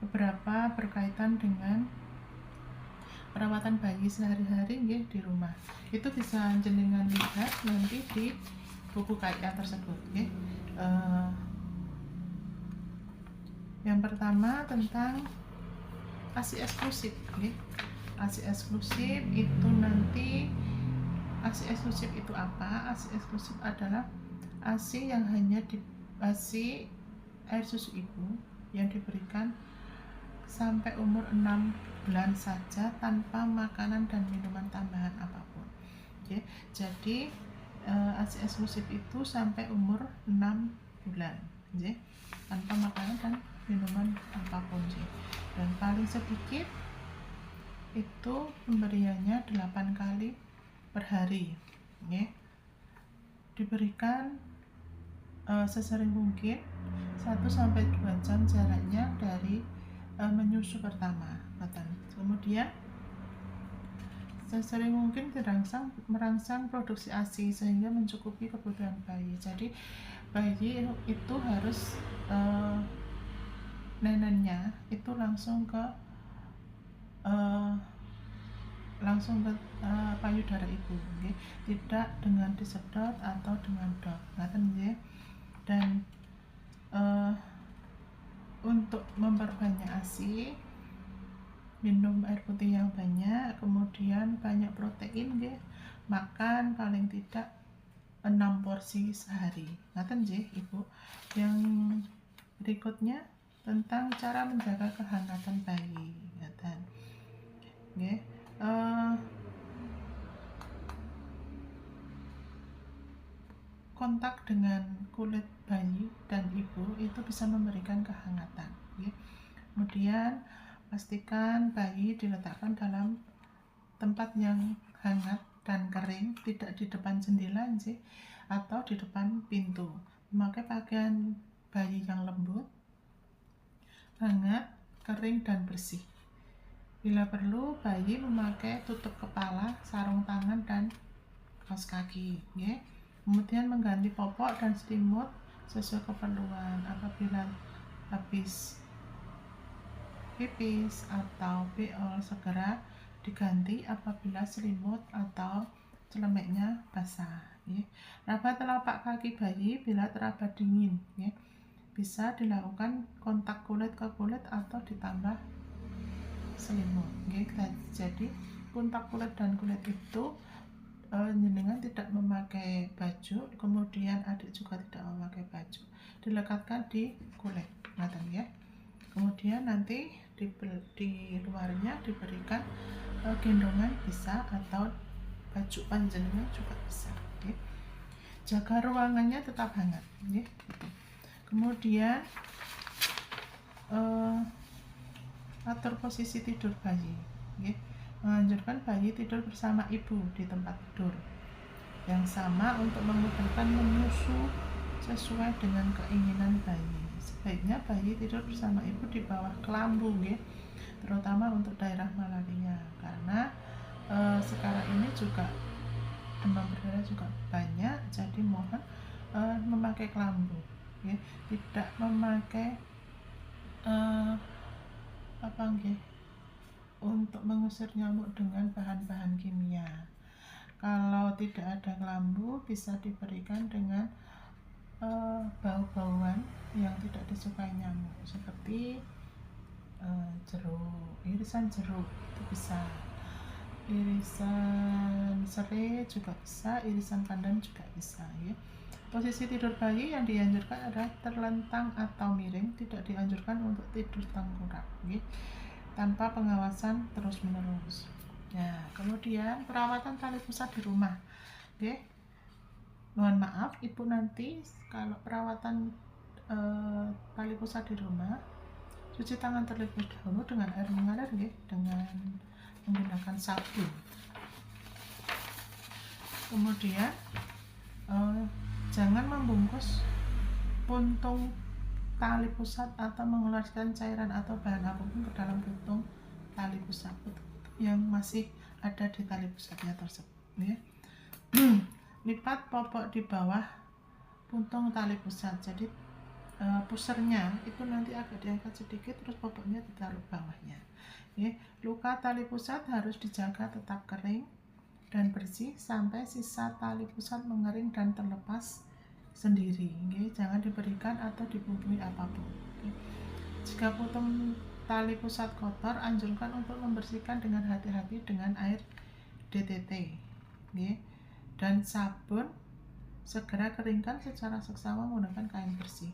beberapa berkaitan dengan perawatan bayi sehari-hari nggih di rumah. Itu bisa jenengan lihat nanti di buku KIA tersebut nggih. Yang pertama tentang ASI eksklusif nggih. ASI eksklusif itu nanti ASI eksklusif itu apa? ASI eksklusif adalah ASI yang hanya ASI air susu ibu yang diberikan sampai umur 6 bulan saja tanpa makanan dan minuman tambahan apapun. Oke, jadi ASI eksklusif itu sampai umur 6 bulan, oke, tanpa makanan dan minuman apapun. Dan paling sedikit itu pemberiannya 8 kali per hari, oke. Diberikan sesering mungkin 1-2 jam jaraknya dari menyusu pertama. Kemudian sesering mungkin merangsang produksi ASI sehingga mencukupi kebutuhan bayi. Jadi bayi itu harus nenennya itu langsung ke payudara ibu, okay? Tidak dengan disedot atau dengan dot, okay? Dan untuk memperbanyak ASI, minum air putih yang banyak, kemudian banyak protein, okay? Makan paling tidak 6 porsi sehari, nggih ibu. Yang berikutnya tentang cara menjaga kehangatan bayi, okay? Kontak dengan kulit bayi dan ibu itu bisa memberikan kehangatan, okay? Kemudian pastikan bayi diletakkan dalam tempat yang hangat dan kering, tidak di depan jendela atau di depan pintu. Memakai pakaian bayi yang lembut, hangat, kering, dan bersih. Bila perlu, bayi memakai tutup kepala, sarung tangan, dan kaos kaki, ya. Kemudian mengganti popok dan selimut sesuai keperluan. Apabila habis pipis atau beol, segera diganti apabila selimut atau celemeknya basah, ya. Raba telapak kaki bayi bila teraba dingin, ya. Bisa dilakukan kontak kulit ke kulit atau ditambah selimut, ya. Jadi kontak kulit dan kulit itu jenengan tidak memakai baju, kemudian adik juga tidak memakai baju, dilekatkan di kulit, ya. Kemudian nanti di luarnya diberikan gendongan bisa atau baju panjangnya juga bisa, okay? Jaga ruangannya tetap hangat, okay? Kemudian atur posisi tidur bayi, okay? Menganjurkan bayi tidur bersama ibu di tempat tidur yang sama untuk memudahkan menyusu sesuai dengan keinginan bayi. Sebaiknya bayi tidur bersama ibu di bawah kelambu, ya, terutama untuk daerah malaria, karena sekarang ini juga demam berdarah juga banyak, jadi mohon memakai kelambu, ya, tidak memakai untuk mengusir nyamuk dengan bahan-bahan kimia. Kalau tidak ada kelambu, bisa diberikan dengan bau-bauan yang tidak disukai nyamuk, seperti jeruk, irisan jeruk itu bisa, irisan serai juga bisa, irisan pandan juga bisa, ya. Posisi tidur bayi yang dianjurkan adalah terlentang atau miring, tidak dianjurkan untuk tidur tengkurap, ya, tanpa pengawasan terus-menerus. Nah, kemudian perawatan tali pusat di rumah, oke. Mohon maaf, ibu nanti kalau perawatan tali pusat di rumah, cuci tangan terlebih dahulu dengan air mengalir, ya, dengan menggunakan sabun. Kemudian jangan membungkus puntung tali pusat atau mengeluarkan cairan atau bahan apapun ke dalam puntung tali pusat yang masih ada di tali pusatnya tersebut, ya. Lipat popok di bawah puntung tali pusat, jadi pusernya itu nanti agak diangkat sedikit, terus popoknya ditaruh bawahnya. Luka tali pusat harus dijaga tetap kering dan bersih sampai sisa tali pusat mengering dan terlepas sendiri. Jangan diberikan atau dibumbui apapun. Jika potong tali pusat kotor, anjurkan untuk membersihkan dengan hati-hati dengan air DTT dan sabun. Segera keringkan secara seksama menggunakan kain bersih.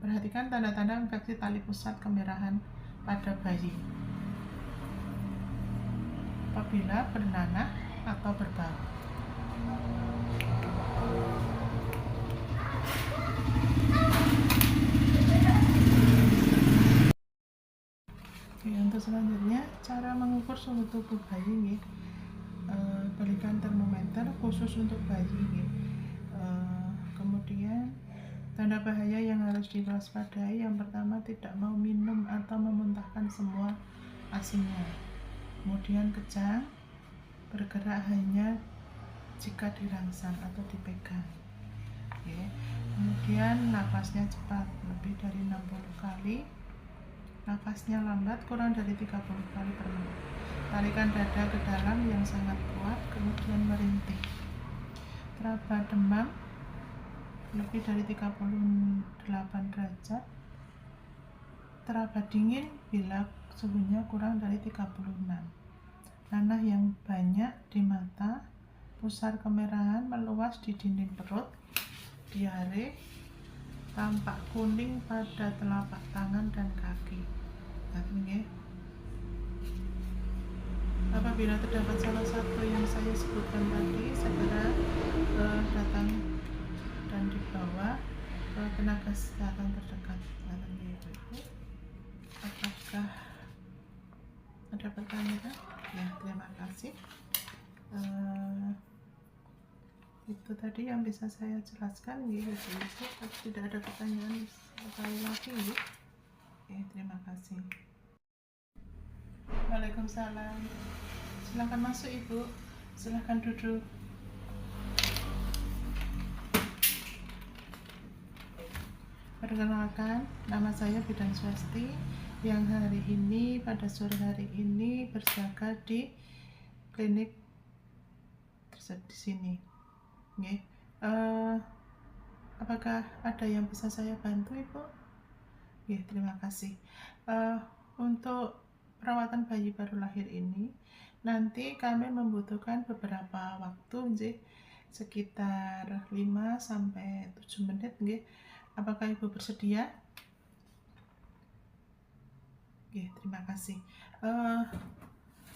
Perhatikan tanda-tanda infeksi tali pusat kemerahan pada bayi apabila bernanah atau berbau. Untuk selanjutnya, cara mengukur suhu tubuh bayi. Berikan termometer khusus untuk bayi. Kemudian tanda bahaya yang harus diwaspadai, yang pertama tidak mau minum atau memuntahkan semua asinya. Kemudian kejang, bergerak hanya jika dirangsang atau dipegang. Kemudian napasnya cepat, lebih dari 60 kali. Napasnya lambat, kurang dari 30 kali per menit. Tarikan dada ke dalam yang sangat kuat, kemudian merintih. Teraba demam lebih dari 38 derajat. Teraba dingin bila suhunya kurang dari 36. Nanah yang banyak di mata, pusar kemerahan meluas di dinding perut, diare, tampak kuning pada telapak tangan dan kaki. Apabila terdapat salah satu yang saya sebutkan tadi, segera datang dan dibawa ke tenaga kesehatan terdekat. Apakah ada pertanyaan? Ya, terima kasih. Itu tadi yang bisa saya jelaskan. Tidak ada pertanyaan sekali lagi. Terima kasih. Waalaikumsalam. Silakan masuk, Ibu. Silakan duduk. Perkenalkan, nama saya Bidan Swasti yang hari ini pada sore hari ini berjaga di klinik di sini. Apakah ada yang bisa saya bantu, Ibu? Terima kasih. Untuk perawatan bayi baru lahir ini, nanti kami membutuhkan beberapa waktu, sekitar 5-7 menit. Apakah Ibu bersedia? Terima kasih.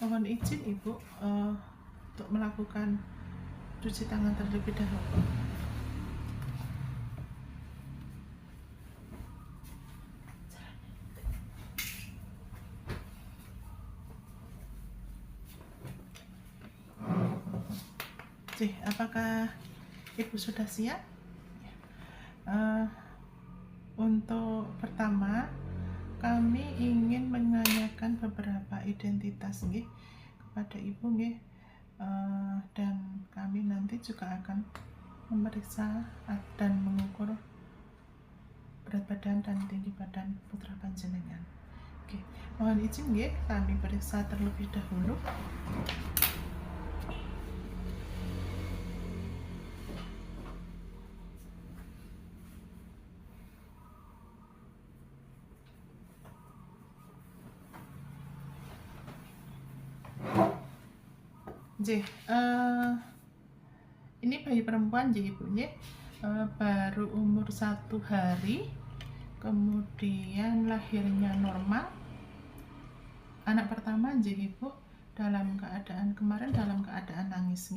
Mohon izin Ibu untuk melakukan cuci tangan terlebih dahulu. Apakah Ibu sudah siap? Untuk pertama, kami ingin menanyakan beberapa identitas kepada Ibu, dan kami nanti juga akan memeriksa dan mengukur berat badan dan tinggi badan putra panjenengan. Mohon izin kami periksa terlebih dahulu. Ini bayi perempuan Ibu, baru umur 1 hari, kemudian lahirnya normal. Anak pertama Ibu, kemarin dalam keadaan nangis,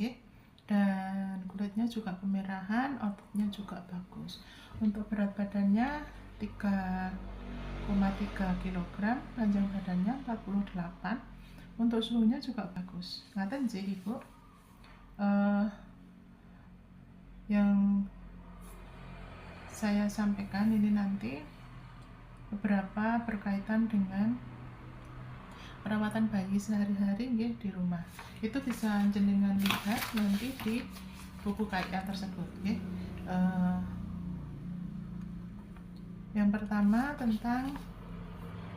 dan kulitnya juga kemerahan, ototnya juga bagus. Untuk berat badannya 3,3 kg, panjang badannya 48. Untuk suhunya juga bagus. Ngaten Ibu, yang saya sampaikan ini nanti beberapa berkaitan dengan perawatan bayi sehari-hari di rumah. Itu bisa jenengan lihat nanti di buku KIA tersebut. Yang pertama tentang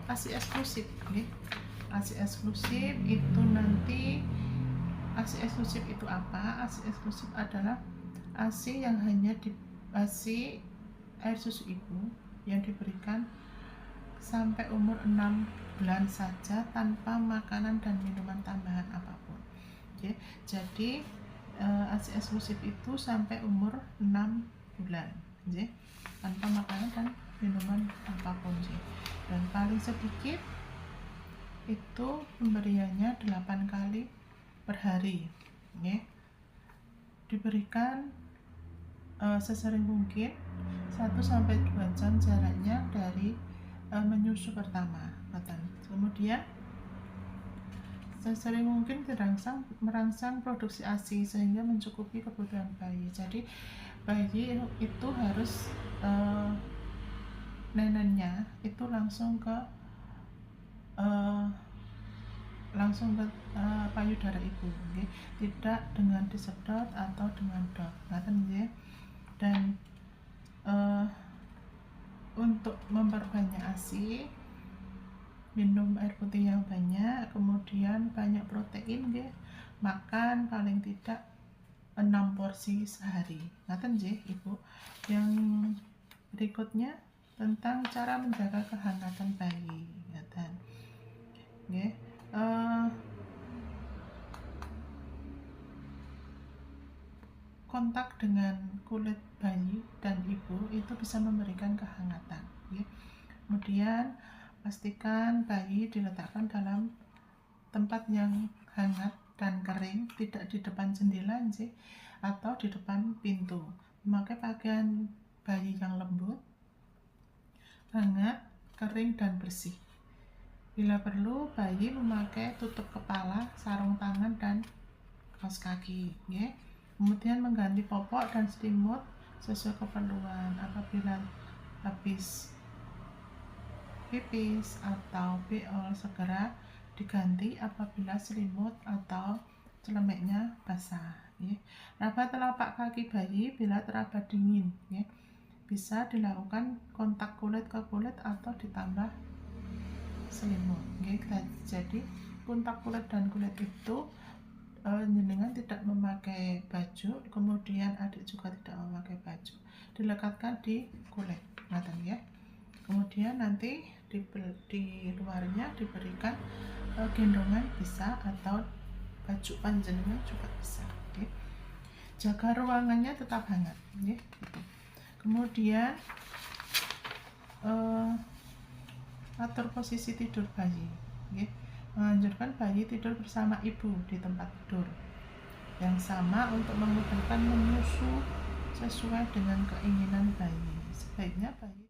ASI eksklusif. ASI eksklusif itu nanti, ASI eksklusif itu apa? ASI eksklusif adalah ASI yang hanya di ASI air susu ibu yang diberikan sampai umur 6 bulan saja tanpa makanan dan minuman tambahan apapun. Jadi ASI eksklusif itu sampai umur 6 bulan tanpa makanan dan minuman apapun. Dan paling sedikit itu pemberiannya 8 kali per hari. Diberikan sesering mungkin 1-2 jam jaraknya dari menyusu pertama. Kemudian sesering mungkin merangsang produksi ASI sehingga mencukupi kebutuhan bayi. Jadi bayi itu harus nenennya itu langsung ke payudara ibu, tidak dengan disedot atau dengan dot. Dan untuk memperbanyak ASI, minum air putih yang banyak, kemudian banyak protein, makan paling tidak 6 porsi sehari. Ibu. Yang berikutnya tentang cara menjaga kehangatan bayi. Kontak dengan kulit bayi dan ibu itu bisa memberikan kehangatan. Kemudian pastikan bayi diletakkan dalam tempat yang hangat dan kering, tidak di depan jendela atau di depan pintu. Memakai pakaian bayi yang lembut, hangat, kering, dan bersih. Bila perlu, bayi memakai tutup kepala, sarung tangan, dan kaos kaki. Kemudian mengganti popok dan selimut sesuai keperluan. Apabila habis pipis atau beol, segera diganti apabila selimut atau celemeknya basah. Raba telapak kaki bayi bila teraba dingin. Bisa dilakukan kontak kulit ke kulit atau ditambah selimut. Jadi kontak kulit dan kulit itu jenengan tidak memakai baju, kemudian adik juga tidak memakai baju, dilekatkan di kulit, kemudian nanti di luarnya diberikan gendongan bisa, atau baju panjenengan juga bisa. Jaga ruangannya tetap hangat. Kemudian atur posisi tidur bayi. Menganjurkan bayi tidur bersama ibu di tempat tidur yang sama untuk memudahkan menyusu sesuai dengan keinginan bayi. Sebaiknya bayi